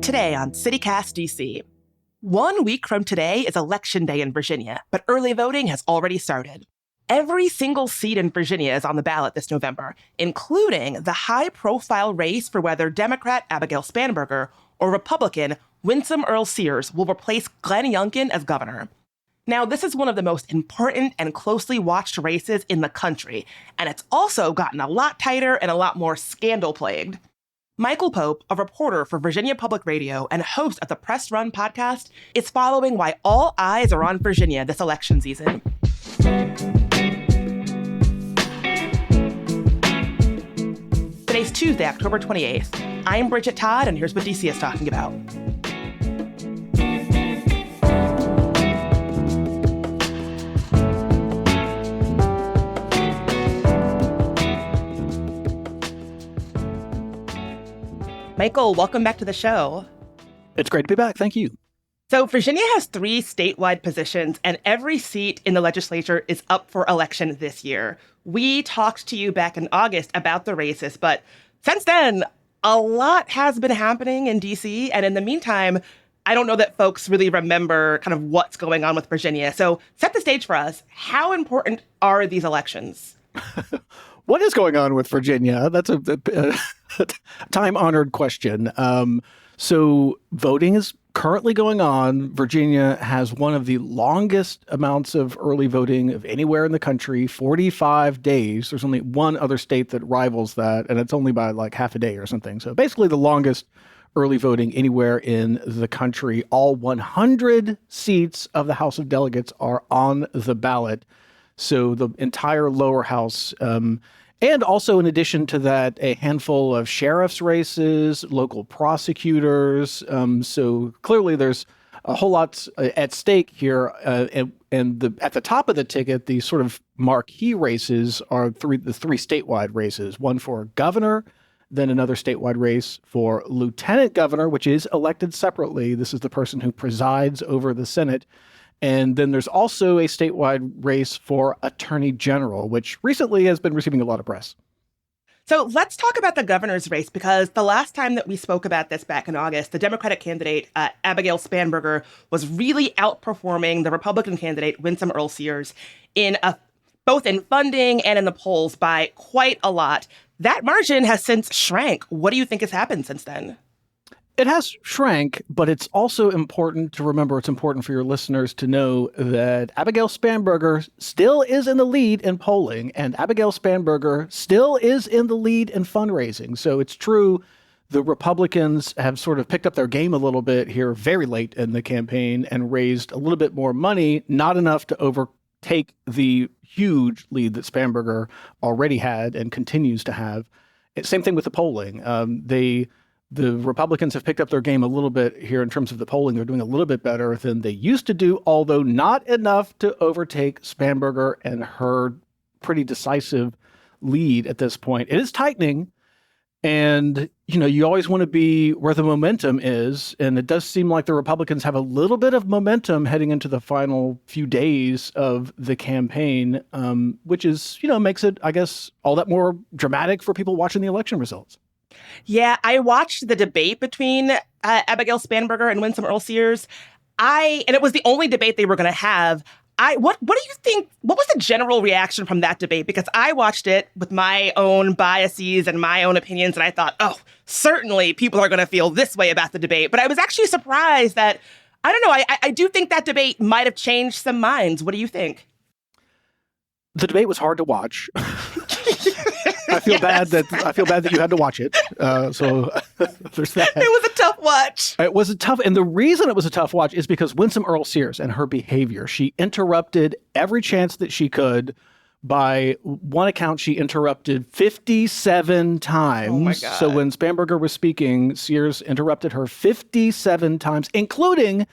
Today on CityCast DC. 1 week from today is Election Day in Virginia, but early voting has already started. Every single seat in Virginia is on the ballot this November, including the high-profile race for whether Democrat Abigail Spanberger or Republican Winsome Earle-Sears will replace Glenn Youngkin as governor. Now, this is one of the most important and closely watched races in the country, and it's also gotten a lot tighter and a lot more scandal-plagued. Michael Pope, a reporter for Virginia Public Radio and host of the Press Run podcast, is following why all eyes are on Virginia this election season. Today's Tuesday, October 28th. I'm Bridget Todd, and here's what DC is talking about. Michael, welcome back to the show. It's great to be back. Thank you. So Virginia has 3 statewide positions, and every seat in the legislature is up for election this year. We talked to you back in August about the races, but since then, a lot has been happening in D.C., and in the meantime, I don't know that folks really remember kind of what's going on with Virginia. So set the stage for us. How important are these elections? What is going on with Virginia? That's a time-honored question. So voting is currently going on. Virginia has one of the longest amounts of early voting of anywhere in the country, 45 days. There's only one other state that rivals that, and it's only by like half a day or something. So basically the longest early voting anywhere in the country. All 100 seats of the House of Delegates are on the ballot. So the entire lower house, and also in addition to that, a handful of sheriff's races, local prosecutors. So clearly there's a whole lot at stake here. And at the top of the ticket, the sort of marquee races are the three statewide races, one for governor, then another statewide race for lieutenant governor, which is elected separately. This is the person who presides over the Senate. And then there's also a statewide race for attorney general, which recently has been receiving a lot of press. So let's talk about the governor's race, because the last time that we spoke about this back in August, the Democratic candidate, Abigail Spanberger, was really outperforming the Republican candidate, Winsome Earle-Sears, both in funding and in the polls by quite a lot. That margin has since shrank. What do you think has happened since then? It has shrank, but it's also important to remember, it's important for your listeners to know that Abigail Spanberger still is in the lead in polling, and Abigail Spanberger still is in the lead in fundraising. So it's true, the Republicans have sort of picked up their game a little bit here very late in the campaign and raised a little bit more money, not enough to overtake the huge lead that Spanberger already had and continues to have. Same thing with the polling. The Republicans have picked up their game a little bit here in terms of the polling. They're doing a little bit better than they used to do, although not enough to overtake Spanberger and her pretty decisive lead at this point. It is tightening, and you always want to be where the momentum is, and it does seem like the Republicans have a little bit of momentum heading into the final few days of the campaign, which is, makes it, I guess, all that more dramatic for people watching the election results. Yeah, I watched the debate between Abigail Spanberger and Winsome Earle-Sears. And it was the only debate they were going to have. What do you think? What was the general reaction from that debate? Because I watched it with my own biases and my own opinions, and I thought, oh, certainly people are going to feel this way about the debate. But I was actually surprised that, I don't know, I do think that debate might have changed some minds. What do you think? The debate was hard to watch. I feel bad that you had to watch it. So there's that. It was a tough watch. It was a tough, and the reason it was a tough watch is because Winsome Earle-Sears and her behavior. She interrupted every chance that she could. By one account, she interrupted 57 times. Oh my God. So when Spanberger was speaking, Sears interrupted her 57 times, including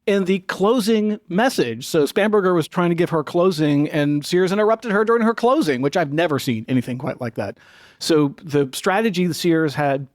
in the closing message. So Spanberger was trying to give her closing, and Sears interrupted her during her closing, which I've never seen anything quite like that. So the strategy the Sears had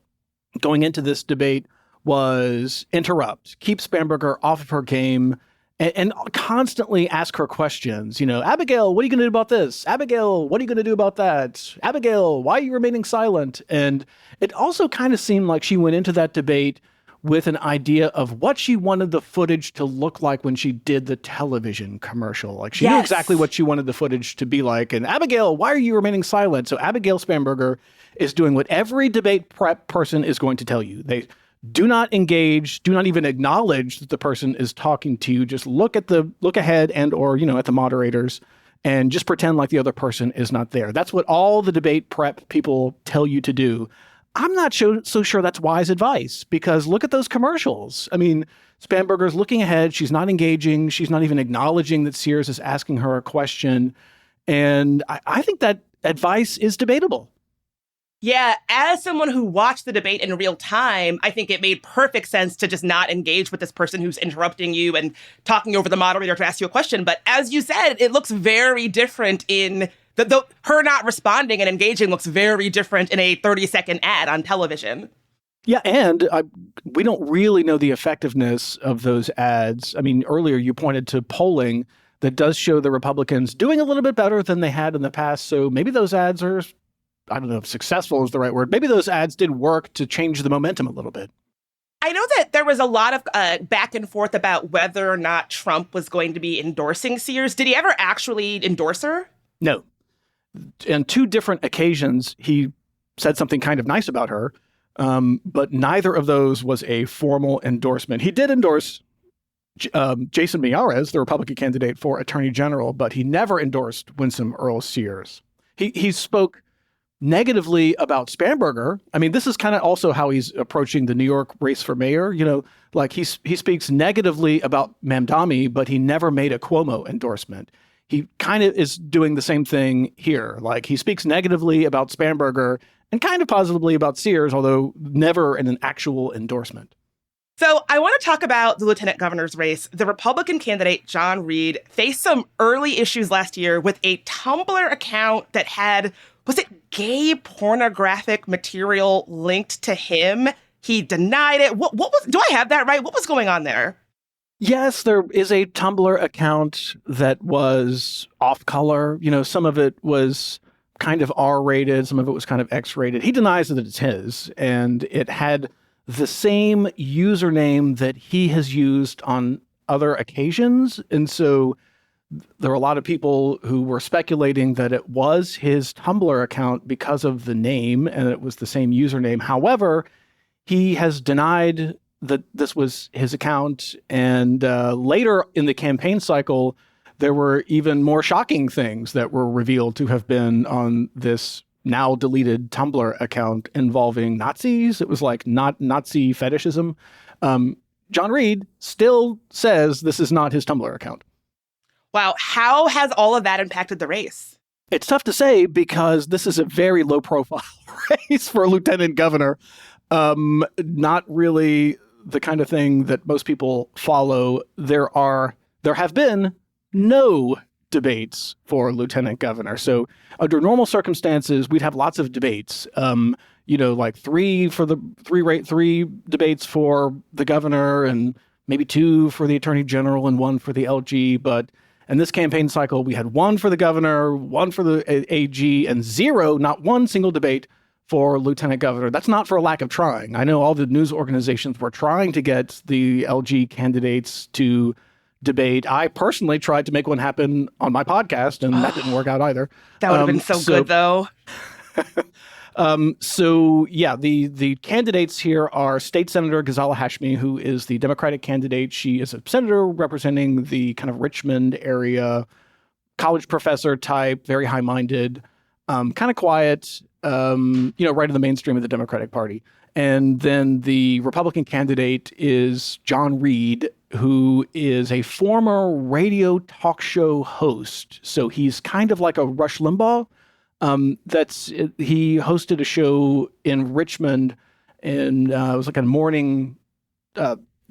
going into this debate was interrupt, keep Spanberger off of her game, and constantly ask her questions. Abigail, what are you going to do about this? Abigail, what are you going to do about that? Abigail, why are you remaining silent? And it also kind of seemed like she went into that debate with an idea of what she wanted the footage to look like when she did the television commercial. Like she knew exactly what she wanted the footage to be like. And Abigail, why are you remaining silent? So Abigail Spanberger is doing what every debate prep person is going to tell you. They do not engage, do not even acknowledge that the person is talking to you. Just look ahead and or, at the moderators and just pretend like the other person is not there. That's what all the debate prep people tell you to do. I'm not so sure that's wise advice, because look at those commercials. I mean, Spanberger's looking ahead. She's not engaging. She's not even acknowledging that Sears is asking her a question. And I think that advice is debatable. Yeah, as someone who watched the debate in real time, I think it made perfect sense to just not engage with this person who's interrupting you and talking over the moderator to ask you a question. But as you said, it looks very different in her not responding and engaging looks very different in a 30-second ad on television. Yeah, and we don't really know the effectiveness of those ads. I mean, earlier you pointed to polling that does show the Republicans doing a little bit better than they had in the past. So maybe those ads are, I don't know if successful is the right word. Maybe those ads did work to change the momentum a little bit. I know that there was a lot of back and forth about whether or not Trump was going to be endorsing Sears. Did he ever actually endorse her? No. On two different occasions, he said something kind of nice about her, but neither of those was a formal endorsement. He did endorse Jason Miyares, the Republican candidate for Attorney General, but he never endorsed Winsome Earle-Sears. He spoke negatively about Spanberger. I mean, this is kind of also how he's approaching the New York race for mayor. Like he speaks negatively about Mamdani, but he never made a Cuomo endorsement. He kind of is doing the same thing here. Like he speaks negatively about Spanberger and kind of positively about Sears, although never in an actual endorsement. So I want to talk about the lieutenant governor's race. The Republican candidate, John Reed, faced some early issues last year with a Tumblr account that had, was it gay pornographic material linked to him? He denied it. What was, do I have that right? What was going on there? Yes, there is a Tumblr account that was off color. Some of it was kind of R-rated. Some of it was kind of X-rated. He denies that it's his, and it had the same username that he has used on other occasions. And so there were a lot of people who were speculating that it was his Tumblr account because of the name, and it was the same username. However, he has denied that this was his account. And later in the campaign cycle, there were even more shocking things that were revealed to have been on this now deleted Tumblr account involving Nazis. It was like not Nazi fetishism. John Reed still says this is not his Tumblr account. Wow. How has all of that impacted the race? It's tough to say because this is a very low profile race for a lieutenant governor. Not really the kind of thing that most people follow. There have been no debates for lieutenant governor. So under normal circumstances, we'd have lots of debates. Like three debates for the governor and maybe 2 for the attorney general and 1 for the LG. But in this campaign cycle, we had 1 for the governor, 1 for the AG, and 0, not one single debate for lieutenant governor. That's not for a lack of trying. I know all the news organizations were trying to get the LG candidates to debate. I personally tried to make one happen on my podcast, and that didn't work out either. That would have been so good, though. The candidates here are State Senator Ghazala Hashmi, who is the Democratic candidate. She is a senator representing the kind of Richmond area, college professor type, very high-minded, kind of quiet, right in the mainstream of the Democratic Party. And then the Republican candidate is John Reed, who is a former radio talk show host. So he's kind of like a Rush Limbaugh. He hosted a show in Richmond, and it was like a morning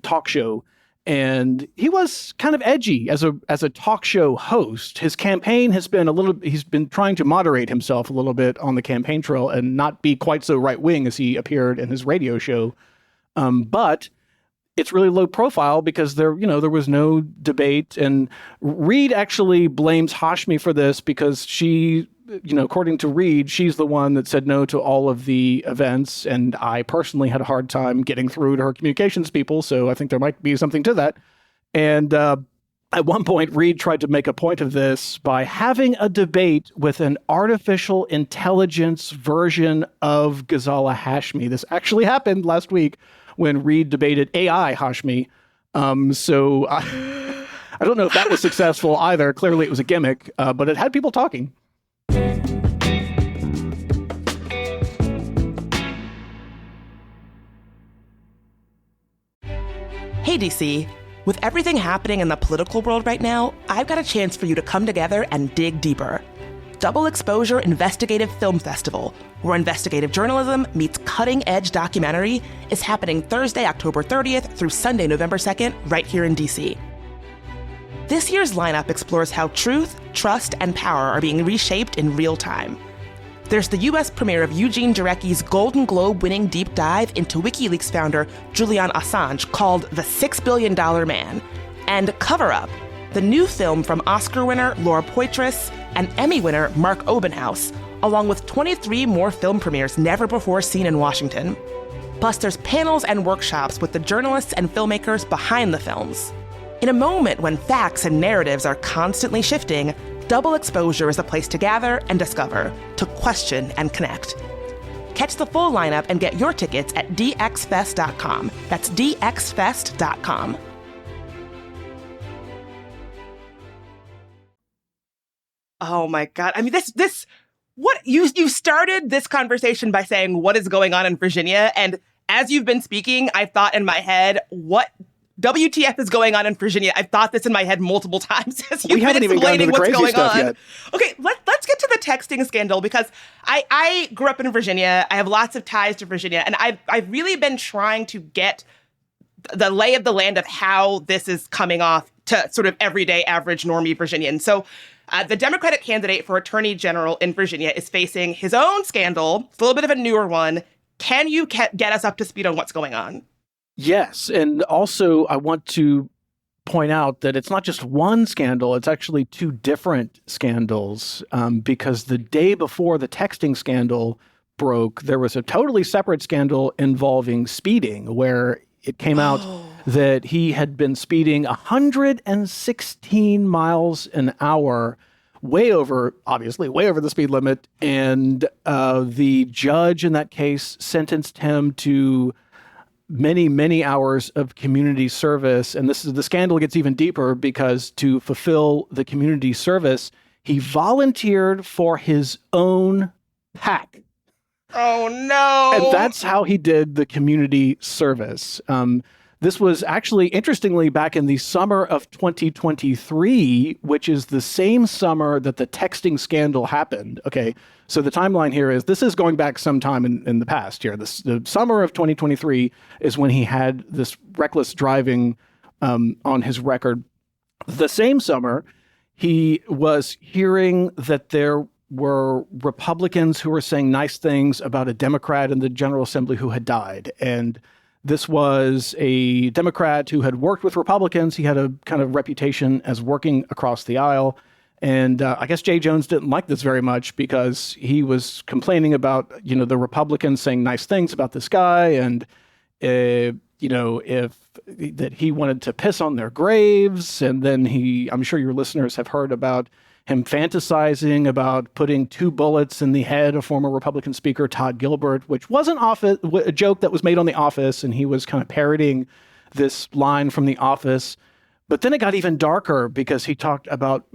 talk show. And he was kind of edgy as a talk show host. His campaign has been he's been trying to moderate himself a little bit on the campaign trail and not be quite so right wing as he appeared in his radio show. But it's really low profile because there was no debate. And Reed actually blames Hashmi for this because she according to Reed, she's the one that said no to all of the events. And I personally had a hard time getting through to her communications people. So I think there might be something to that. And at one point, Reed tried to make a point of this by having a debate with an artificial intelligence version of Ghazala Hashmi. This actually happened last week when Reed debated AI Hashmi. So I don't know if that was successful either. Clearly it was a gimmick, but it had people talking. Hey, DC. With everything happening in the political world right now, I've got a chance for you to come together and dig deeper. Double Exposure Investigative Film Festival, where investigative journalism meets cutting-edge documentary, is happening Thursday, October 30th through Sunday, November 2nd, right here in DC. This year's lineup explores how truth, trust, and power are being reshaped in real time. There's the U.S. premiere of Eugene Jarecki's Golden Globe-winning deep dive into WikiLeaks founder Julian Assange called The $6 Billion Man, and Cover Up, the new film from Oscar winner Laura Poitras and Emmy winner Mark Obenhaus, along with 23 more film premieres never before seen in Washington. Plus, there's panels and workshops with the journalists and filmmakers behind the films. In a moment when facts and narratives are constantly shifting, Double Exposure is a place to gather and discover, to question and connect. Catch the full lineup and get your tickets at dxfest.com. That's dxfest.com. Oh my God. I mean, what you started this conversation by saying what is going on in Virginia. And as you've been speaking, I've thought in my head, what WTF is going on in Virginia? I've thought this in my head multiple times as you've been explaining what's going on. Yet. Okay, let's get to the texting scandal, because I grew up in Virginia. I have lots of ties to Virginia, and I've really been trying to get the lay of the land of how this is coming off to sort of everyday average normie Virginian. So the Democratic candidate for Attorney General in Virginia is facing his own scandal. It's a little bit of a newer one. Can you get us up to speed on what's going on? Yes. And also, I want to point out that it's not just one scandal. It's actually two different scandals, because the day before the texting scandal broke, there was a totally separate scandal involving speeding, where it came out that he had been speeding 116 miles an hour, way over the speed limit. And the judge in that case sentenced him to many, many hours of community service. And the scandal gets even deeper, because to fulfill the community service, he volunteered for his own PAC. Oh, no. And that's how he did the community service. This was actually, interestingly, back in the summer of 2023, which is the same summer that the texting scandal happened. Okay, so the timeline here is, this is going back some time in the past here. The summer of 2023 is when he had this reckless driving on his record. The same summer, he was hearing that there were Republicans who were saying nice things about a Democrat in the General Assembly who had died. And this was a Democrat who had worked with Republicans. He had a kind of reputation as working across the aisle. And I guess Jay Jones didn't like this very much, because he was complaining about, the Republicans saying nice things about this guy. And, that he wanted to piss on their graves. And then I'm sure your listeners have heard about him fantasizing about putting 2 bullets in the head of former Republican Speaker Todd Gilbert, which was a joke that was made on The Office, and he was kind of parodying this line from The Office. But then it got even darker, because he talked about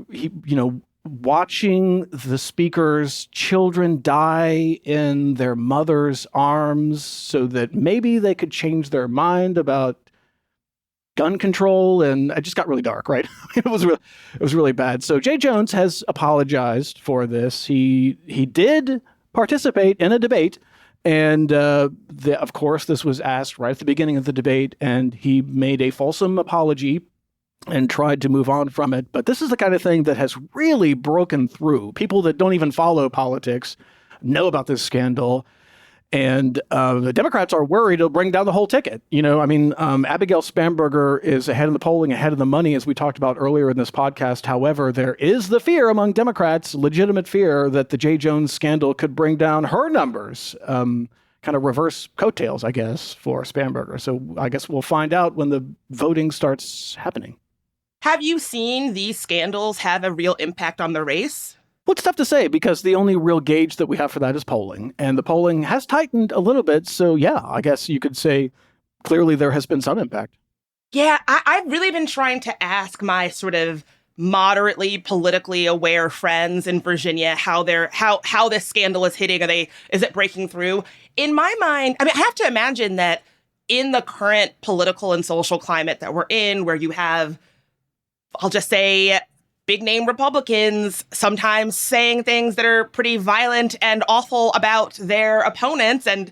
watching the speaker's children die in their mother's arms so that maybe they could change their mind about gun control. And it just got really dark, right? It was really bad. So Jay Jones has apologized for this. He did participate in a debate. And of course, this was asked right at the beginning of the debate, and he made a fulsome apology and tried to move on from it. But this is the kind of thing that has really broken through. People that don't even follow politics know about this scandal. And the Democrats are worried it'll bring down the whole ticket. Abigail Spanberger is ahead in the polling, ahead of the money, as we talked about earlier in this podcast. However, there is the fear among Democrats, legitimate fear, that the J. Jones scandal could bring down her numbers. Kind of reverse coattails, I guess, for Spanberger. So I guess we'll find out when the voting starts happening. Have you seen these scandals have a real impact on the race? Well, it's tough to say because the only real gauge that we have for that is polling. And the polling has tightened a little bit. So, yeah, I guess you could say clearly there has been some impact. Yeah, I've really been trying to ask my sort of moderately politically aware friends in Virginia how this scandal is hitting. Is it breaking through? In my mind, I have to imagine that in the current political and social climate that we're in, where you have, I'll just say, big name Republicans sometimes saying things that are pretty violent and awful about their opponents and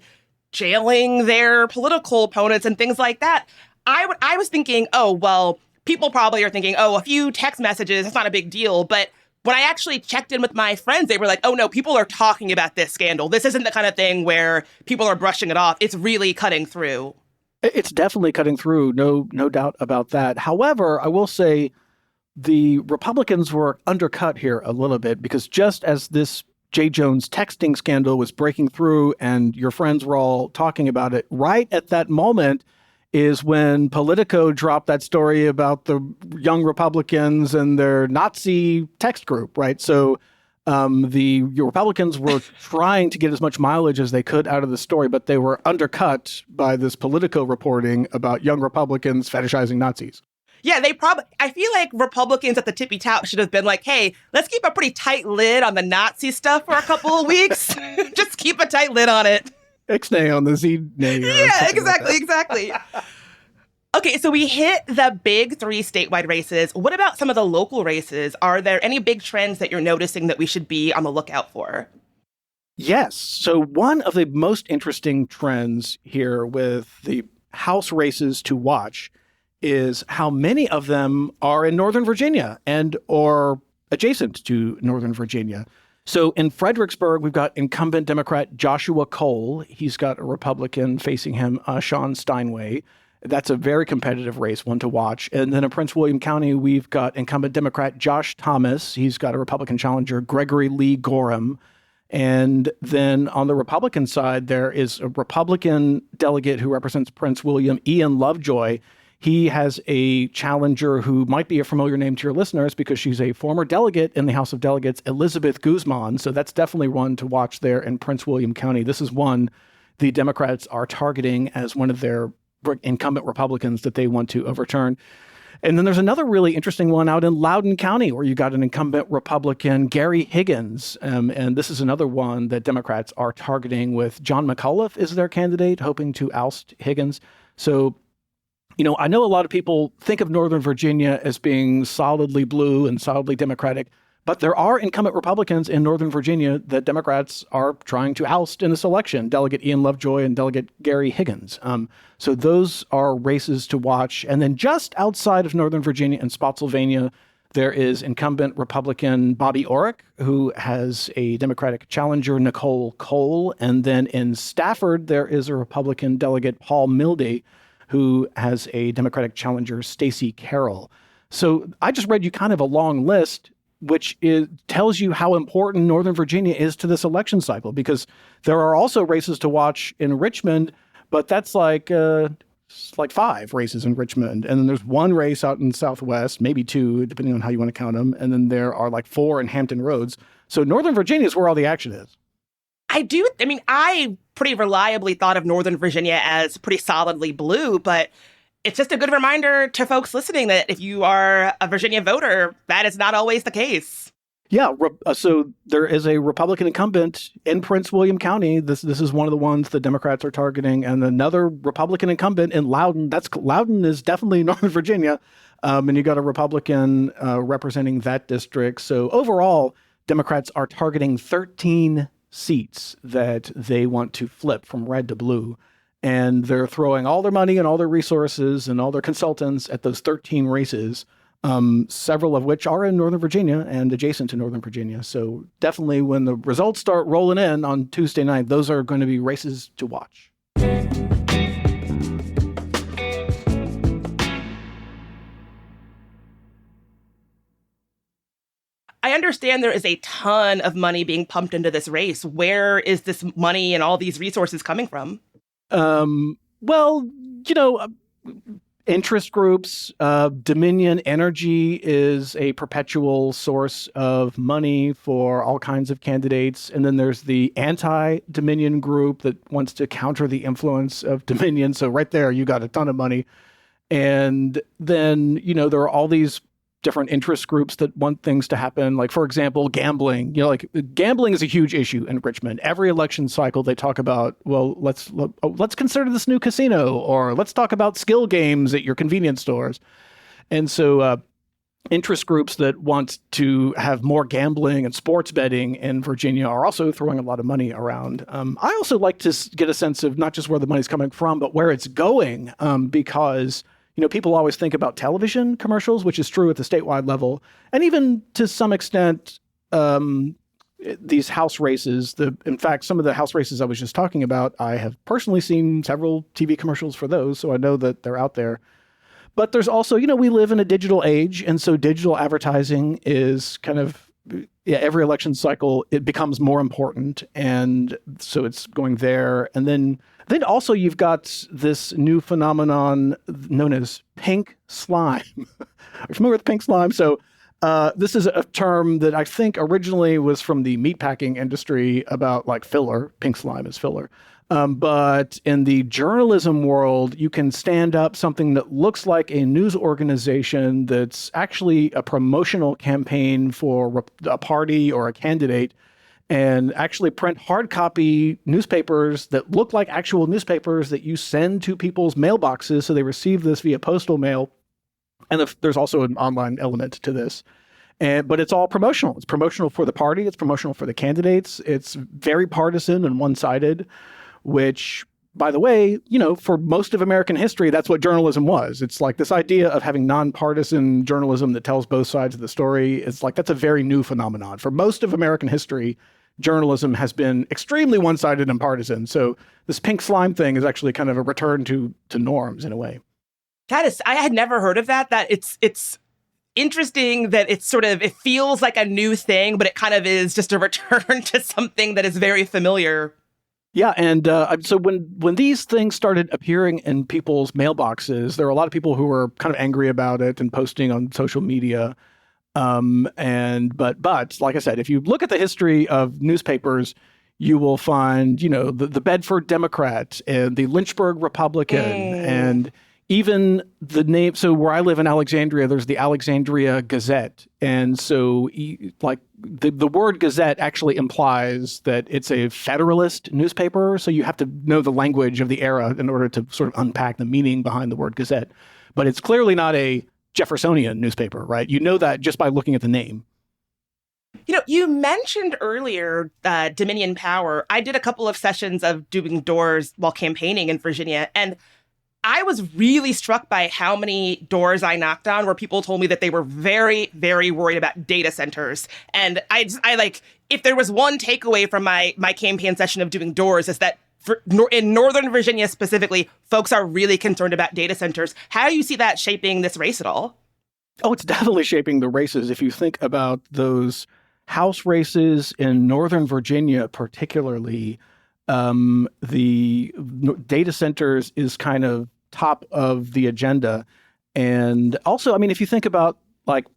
jailing their political opponents and things like that. I was thinking, oh, well, people probably are thinking, oh, a few text messages, it's not a big deal. But when I actually checked in with my friends, they were like, oh, no, people are talking about this scandal. This isn't the kind of thing where people are brushing it off. It's really cutting through. It's definitely cutting through. No doubt about that. However, I will say, the Republicans were undercut here a little bit because just as this J. Jones texting scandal was breaking through and your friends were all talking about it, right at that moment is when Politico dropped that story about the young Republicans and their Nazi text group, right? So the Republicans were trying to get as much mileage as they could out of the story, but they were undercut by this Politico reporting about young Republicans fetishizing Nazis. Yeah, I feel like Republicans at the tippy top should have been like, hey, let's keep a pretty tight lid on the Nazi stuff for a couple of weeks. Just keep a tight lid on it. Ixnay on the Z-nay. Yeah, exactly. Okay, so we hit the big 3 statewide races. What about some of the local races? Are there any big trends that you're noticing that we should be on the lookout for? Yes. So one of the most interesting trends here with the House races to watch is how many of them are in Northern Virginia and or adjacent to Northern Virginia. So in Fredericksburg, we've got incumbent Democrat Joshua Cole. He's got a Republican facing him, Sean Steinway. That's a very competitive race, one to watch. And then in Prince William County, we've got incumbent Democrat Josh Thomas. He's got a Republican challenger, Gregory Lee Gorham. And then on the Republican side, there is a Republican delegate who represents Prince William, Ian Lovejoy. He has a challenger who might be a familiar name to your listeners because she's a former delegate in the House of Delegates, Elizabeth Guzman. So that's definitely one to watch there in Prince William County. This is one the Democrats are targeting as one of their incumbent Republicans that they want to overturn. And then there's another really interesting one out in Loudoun County where you got an incumbent Republican, Gary Higgins. And this is another one that Democrats are targeting with John McAuliffe is their candidate, hoping to oust Higgins. So I know a lot of people think of Northern Virginia as being solidly blue and solidly Democratic, but there are incumbent Republicans in Northern Virginia that Democrats are trying to oust in this election, Delegate Ian Lovejoy and Delegate Gary Higgins. So those are races to watch. And then just outside of Northern Virginia and Spotsylvania, there is incumbent Republican Bobby Orrick, who has a Democratic challenger, Nicole Cole. And then in Stafford, there is a Republican delegate, Paul Milday, who has a Democratic challenger, Stacey Carroll. So I just read you kind of a long list, which tells you how important Northern Virginia is to this election cycle, because there are also races to watch in Richmond, but that's like 5 races in Richmond. And then there's 1 race out in Southwest, maybe 2, depending on how you want to count them. And then there are like 4 in Hampton Roads. So Northern Virginia is where all the action is. I pretty reliably thought of Northern Virginia as pretty solidly blue, but it's just a good reminder to folks listening that if you are a Virginia voter, that is not always the case. Yeah, so there is a Republican incumbent in Prince William County. This is one of the ones the Democrats are targeting, and another Republican incumbent in Loudoun. Loudoun is definitely Northern Virginia, and you got a Republican representing that district. So overall, Democrats are targeting 13 seats that they want to flip from red to blue. And they're throwing all their money and all their resources and all their consultants at those 13 races. several of which are in Northern Virginia and adjacent to Northern Virginia. So definitely when the results start rolling in on Tuesday night, those are going to be races to watch. I understand there is a ton of money being pumped into this race. Where is this money and all these resources coming from? Well, interest groups, Dominion Energy is a perpetual source of money for all kinds of candidates. And then there's the anti-Dominion group that wants to counter the influence of Dominion. So right there, you got a ton of money. And then, there are all these different interest groups that want things to happen. Like, for example, gambling. Gambling is a huge issue in Richmond. Every election cycle, they talk about, well, let's consider this new casino, or let's talk about skill games at your convenience stores. And so interest groups that want to have more gambling and sports betting in Virginia are also throwing a lot of money around. I also like to get a sense of not just where the money's coming from, but where it's going, because people always think about television commercials, which is true at the statewide level. And even to some extent, these House races, in fact, some of the House races I was just talking about, I have personally seen several TV commercials for those, so I know that they're out there. But there's also, we live in a digital age, and so digital advertising is kind of, every election cycle, it becomes more important, and so it's going there. And then also you've got this new phenomenon known as pink slime. Are you familiar with pink slime? So this is a term that I think originally was from the meatpacking industry about like filler. Pink slime is filler. But in the journalism world, you can stand up something that looks like a news organization that's actually a promotional campaign for a party or a candidate, and actually print hard copy newspapers that look like actual newspapers that you send to people's mailboxes so they receive this via postal mail. And there's also an online element to this. But it's all promotional. It's promotional for the party. It's promotional for the candidates. It's very partisan and one-sided, which, by the way, for most of American history, that's what journalism was. It's like this idea of having nonpartisan journalism that tells both sides of the story. It's like that's a very new phenomenon. For most of American history, journalism has been extremely one-sided and partisan. So this pink slime thing is actually kind of a return to norms in a way. I had never heard of that. That it's interesting that it feels like a new thing, but it kind of is just a return to something that is very familiar. Yeah, and so when these things started appearing in people's mailboxes, there were a lot of people who were kind of angry about it and posting on social media. But like I said, if you look at the history of newspapers, you will find, the Bedford Democrat and the Lynchburg Republican and even the name. So where I live in Alexandria, there's the Alexandria Gazette. And so like the word Gazette actually implies that it's a Federalist newspaper. So you have to know the language of the era in order to sort of unpack the meaning behind the word Gazette. But it's clearly not a Jeffersonian newspaper, right? You know that just by looking at the name. You mentioned earlier Dominion Power. I did a couple of sessions of doing doors while campaigning in Virginia, and I was really struck by how many doors I knocked on where people told me that they were very, very worried about data centers. And I if there was one takeaway from my campaign session of doing doors, is that in Northern Virginia specifically, folks are really concerned about data centers. How do you see that shaping this race at all? Oh, it's definitely shaping the races. If you think about those House races in Northern Virginia, particularly, the data centers is kind of top of the agenda. And also, if you think about like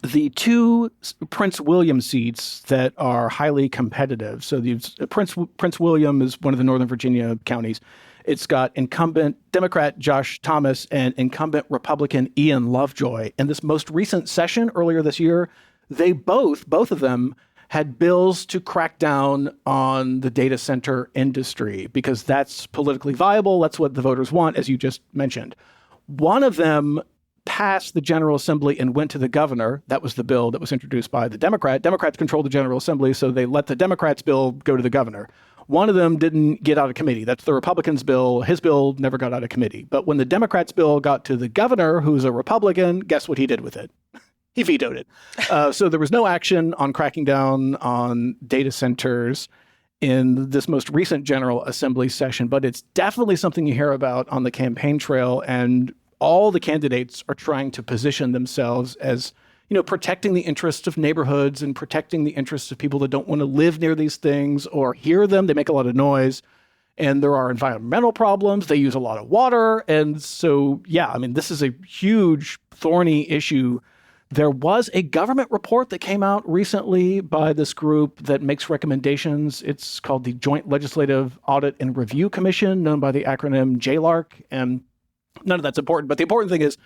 the two Prince William seats that are highly competitive. So Prince William is one of the Northern Virginia counties. It's got incumbent Democrat Josh Thomas and incumbent Republican Ian Lovejoy. In this most recent session earlier this year, they both of them had bills to crack down on the data center industry because that's politically viable. That's what the voters want, as you just mentioned. One of them passed the General Assembly and went to the governor. That was the bill that was introduced by the Democrat. Democrats control the General Assembly, so they let the Democrats' bill go to the governor. One of them didn't get out of committee. That's the Republicans' bill. His bill never got out of committee. But when the Democrats' bill got to the governor, who's a Republican, guess what he did with it? He vetoed it. So there was no action on cracking down on data centers in this most recent General Assembly session, but it's definitely something you hear about on the campaign trail, and all the candidates are trying to position themselves as, protecting the interests of neighborhoods and protecting the interests of people that don't want to live near these things or hear them. They make a lot of noise, and there are environmental problems. They use a lot of water. And so, this is a huge, thorny issue. There was a government report that came out recently by this group that makes recommendations. It's called the Joint Legislative Audit and Review Commission, known by the acronym JLARC. And none of that's important. But the important thing is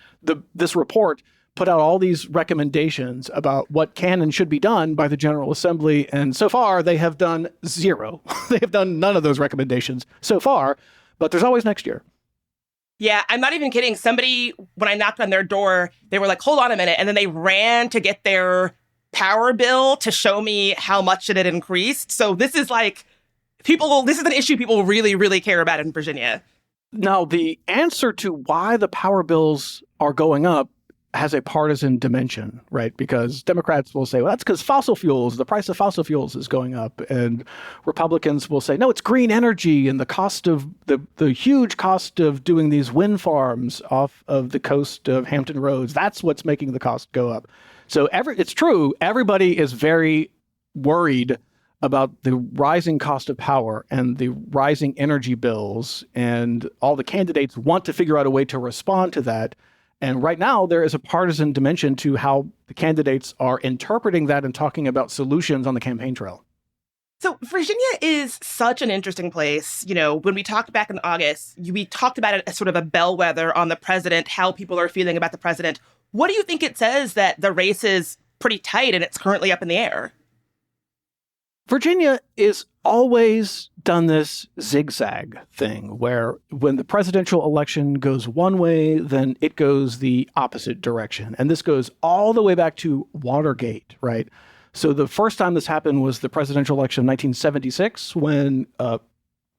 this report put out all these recommendations about what can and should be done by the General Assembly. And so far, they have done zero. They have done none of those recommendations so far. But there's always next year. Yeah, I'm not even kidding. Somebody, when I knocked on their door, they were like, hold on a minute. And then they ran to get their power bill to show me how much it had increased. So this is this is an issue people really, really care about in Virginia. Now, the answer to why the power bills are going up has a partisan dimension, right? Because Democrats will say, well, that's because the price of fossil fuels is going up. And Republicans will say, no, it's green energy and the cost of the huge cost of doing these wind farms off of the coast of Hampton Roads. That's what's making the cost go up. So it's true. Everybody is very worried about the rising cost of power and the rising energy bills. And all the candidates want to figure out a way to respond to that. And right now, there is a partisan dimension to how the candidates are interpreting that and talking about solutions on the campaign trail. So Virginia is such an interesting place. When we talked back in August, we talked about it as sort of a bellwether on the president, how people are feeling about the president. What do you think it says that the race is pretty tight and it's currently up in the air? Virginia is always done this zigzag thing where when the presidential election goes one way, then it goes the opposite direction. And this goes all the way back to Watergate, right? So the first time this happened was the presidential election of 1976 when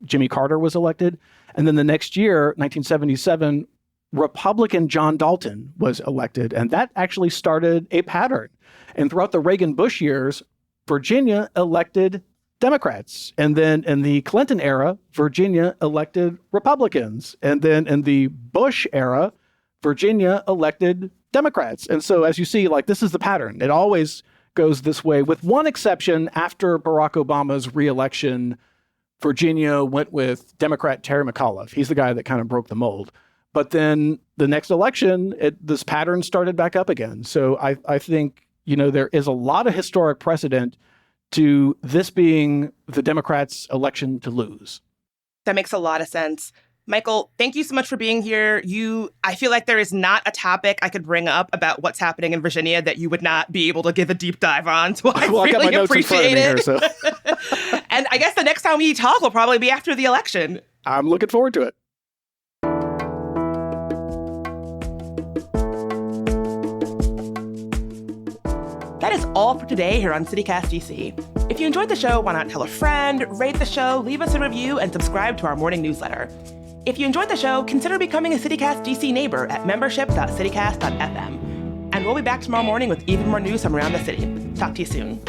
Jimmy Carter was elected. And then the next year, 1977, Republican John Dalton was elected. And that actually started a pattern. And throughout the Reagan-Bush years, Virginia elected Democrats. And then in the Clinton era, Virginia elected Republicans. And then in the Bush era, Virginia elected Democrats. And so as you see, this is the pattern. It always goes this way, with one exception. After Barack Obama's reelection, Virginia went with Democrat Terry McAuliffe. He's the guy that kind of broke the mold. But then the next election, this pattern started back up again. So I think there is a lot of historic precedent to this being the Democrats' election to lose. That makes a lot of sense. Michael, thank you so much for being here. I feel like there is not a topic I could bring up about what's happening in Virginia that you would not be able to give a deep dive on. So I really appreciate it. Here, so. And I guess the next time we talk will probably be after the election. I'm looking forward to it. That is all for today here on CityCast DC. If you enjoyed the show, why not tell a friend, rate the show, leave us a review, and subscribe to our morning newsletter. If you enjoyed the show, consider becoming a CityCast DC neighbor at membership.citycast.fm. And we'll be back tomorrow morning with even more news from around the city. Talk to you soon.